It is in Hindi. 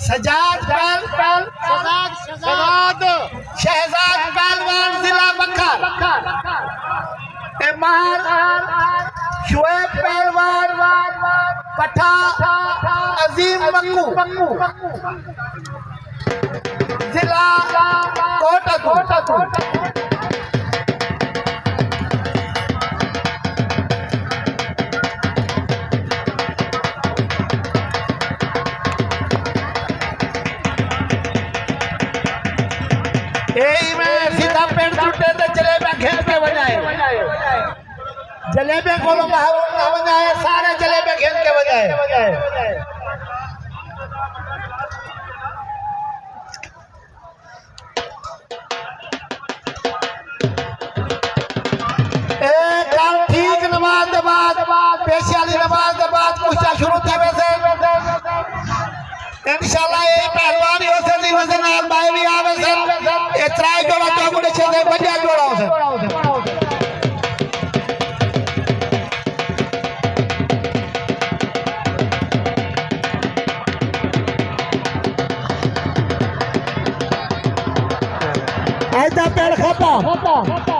सजाद शहजाद पहलवान जिला बखर इमार शुएब पहलवान पठा अजीम मक्कू जिला कोटक सीधा पेड़ टूटे तो जलेबियां खेल के बजाए जलेबियां को बजाए सारे जलेबियां खेल के बजाए ठीक नमाज के बाद पेशी वाली नमाज के बाद कुश्ता शुरू थी वैसे इंशाल्लाह ये पहलवान हो से दी वजन नाल भाई भी आवे से ये त्राई जोड़ा तो गुड़े छे दे बजा जोड़ा हो से ऐसा पेड़ खाता